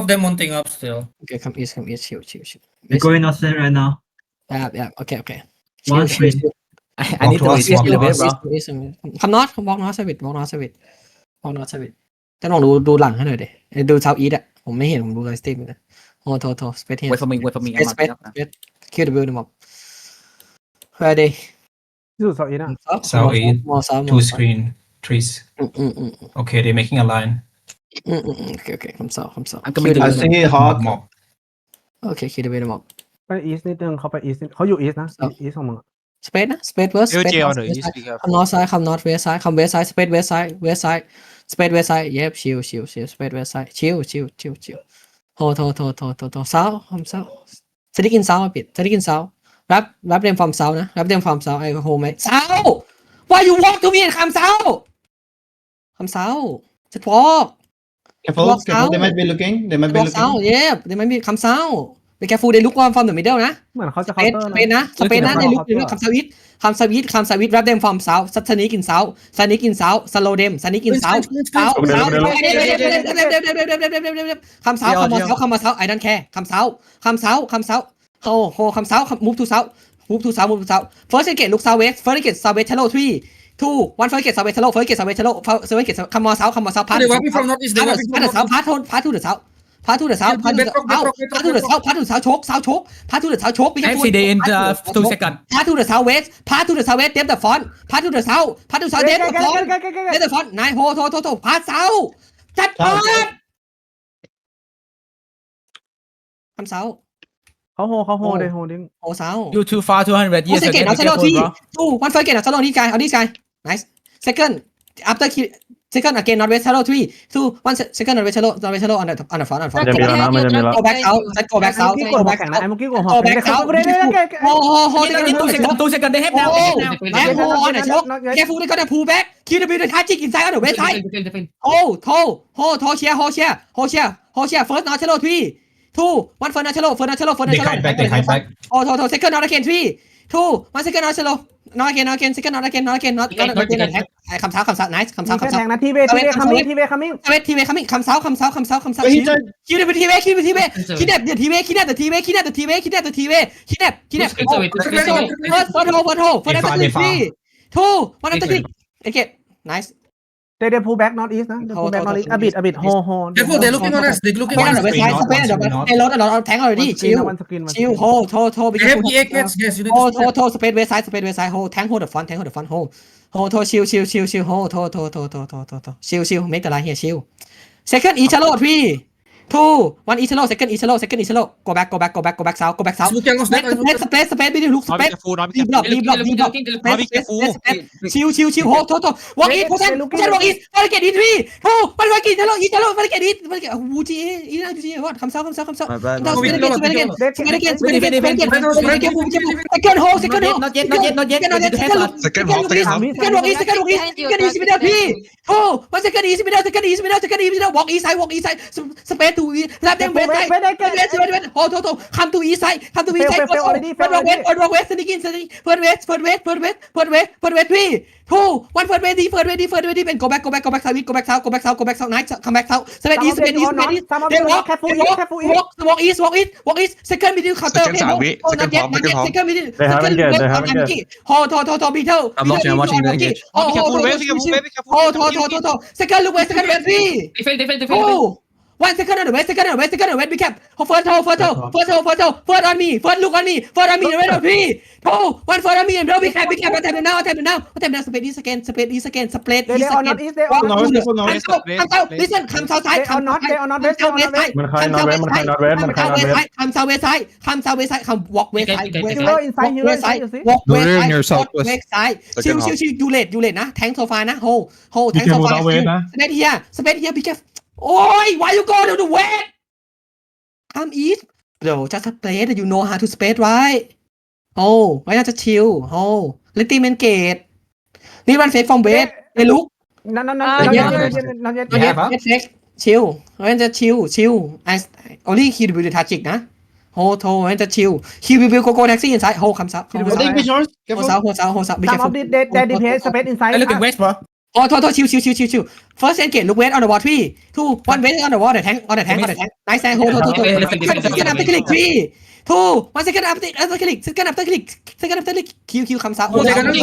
of them mounting up still. Okay, come east, chill. They're going outside right now. Yeah, okay. One screen. I need to Walk to us, east a little bit, bro. Come north, walk north a bit. จะลองดูหลังให้หน่อยดิดู South East อ่ะผมไม่เห็นผมดูไลฟ์สตรีมเลยโทษ space here Wait for me space kill the building up where they ที่สุดเซาท์อีสต์อ่ะ South East. more south Two screen. Trees. ๆ Okay, they're making a line. Okay คำsouth I'm coming to I see Hawk. Mob. Okay kill the building up ไปอีสต์นิดนึงเขาไปอีสต์เขาอยู่อีสต์นะอีสต์ของมึง space นะ space first Yo, space Jay, on first, the space east, side. be careful. Come north side come north west side come west side space west side space west side yep chill space west side chill hold south come south sneak in south a bit sneak in south wrap them from south นะ wrap them from south I hold my south why you walk to me and come south just walk Careful, Walk careful. They out. might be looking. walk south yeah they might be come south be careful they look from the middle นะ เหมือนเขาจะเคาน์ space เตอร์ space นะ they look come south wrap them from south sneak in south slow them sneak in south come south I don't care come south hold come south move to south first get look southwest hello 3 2 1 first get southwest hello come on south path They're working from northeast. They're working from northeast. path to the south choke path to the south choke I see they in 2 seconds. path to the southwest depth the front path to the south depth the front นายโทpath south จัดpath คำ south เขาโฮเดโฮดิ้ง โอ้ south You too far 200 years second again. Be Arsenal careful, bro. 2 1 first get Arsenal this guy nice second after second again northwest hello 3 2 1 second northwest hello on the front go back south กี้กดหัวแข็งนะไอ้เมื่อกี้กดหัว go แข็ง back south โอ้ 2 seconds. They have now. back on the choke careful they gotta pull back kill the build touching inside on the west side hold first not hello 3 2 1 first not hello They hide back. second not again 3 2 1 second not hello not again second not again not attack คำ south nice คำ มี south แค่แทงนะทีเวคัมมิ่ง ทีเว coming คำ south He tried. คิดได้ทีเวคิดได้ทีเวคิดได้ทีเวคิดได้ทีเวคิดได้ทูวันนั้นที่โอเค nice เดพูแบ็กนอตอีสต์นะเดพูแบ็กนอตอีสต์อบิดโฮ Careful, they're looking on us. They're looking on Spain on us. the west side Spain on the west they load a tank already chill วันสกรีน chill hold be They have careful the AKs. Yes, you need to stop. hold space west side hold tank hold the front hold chill hold chill make the line here chill second Ichalo 3 2 1 Ichalo go back south Look at us. space be look Not be space careful, not be deep careful. block Not be careful. chill hold walk in push walk in get it 3 2 1 walk in Ichalo get it what come south second hold Not yet. Second hop. One second easy middle walk east side space to left them west side hold come to east side walk west sneak in first west 3 2 1 first west and go back south nice come back south space east walk east second middle counter not yet second middle hold Beetle I'm watching the engage. Be careful, be careful. second look west 3 Defend. Oh, 1 second on the west be cap first on me first look on me right of 3 2 1 first on me and bro be cap tap now space east again split east again listen come south side come south west side come walk west side walk west side chill you late นะ tank so far นะ hold tank so far space here be careful Oi, why you go to the west? Come east. Bro, just space you know how to space right? Oh, why not just chill? Oh, let them engage. Need one fake from west. They look. Fake. Chill. Why not chill? I only he will the touch it นะ Hold, why not chill? He will go taxi inside. Hold comes up. I think we should. Careful. Hold south. Be Some careful. of they depend space inside I look at west, bro. Oh, chill. First engage, look wait on the wall 3, 2, 1 wait on the wall, the tank. Nice and hold. Second after click 3, 2, 1 second after click. Second after click. Q comes out. Hold south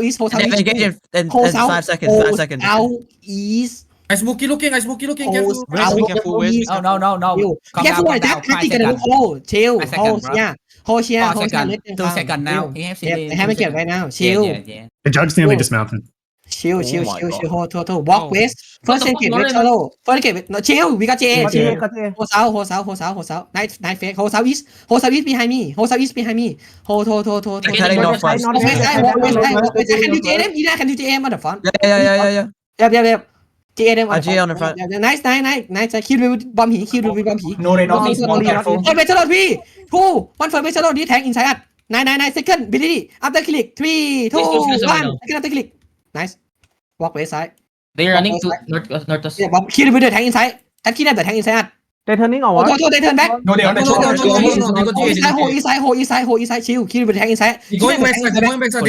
east. Engage in Hold south. 5 seconds. Out east. I smoky looking, careful. No. Careful, attack. Chill. Hold here. 2 seconds now. They haven't get right now. Chill. The jug's nearly dismounted. Chill. Hold. Walk west. First engage with solo. No, chill. We got JA. ก็เจ Hold south. Nice fake. Hold south east behind me. Hold. Heading north front. Walk west side. Can do JM? Can do JM on the front? Yeah. Yep. JM on the front. Nice. Kill with bomb he. No, they not careful. One way solo 3, 2, 1 first way solo. This tank inside us. 9 second. Ability. After click. 3, 2, 1. Second after click. Nice. Walk way side. They're running to north. Yeah, bomb. Kill with the tank inside. That kill the tank inside us. เดทเทอร์นิ่งออกวะ They turn back. No, they Hold east side. Chill. Kill with the tank inside. Going back side.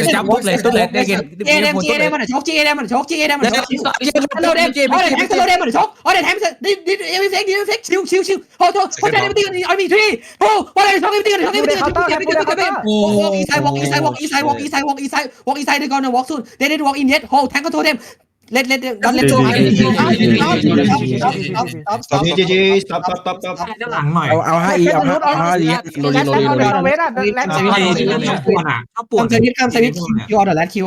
JM on the choke. Hello them. All the time. Everything. Chill. Hold everything on me. 3, 2, 1. Everything. Walk east side. They're gonna walk soon. They didn't walk in yet. Hold tank control them. Let them. Don't let go. Stop. Stop. ด้านหลังหน่อย เอา5 e เอา5 e โรลี เวทอ่ะแลนด์ Come, you are the last key.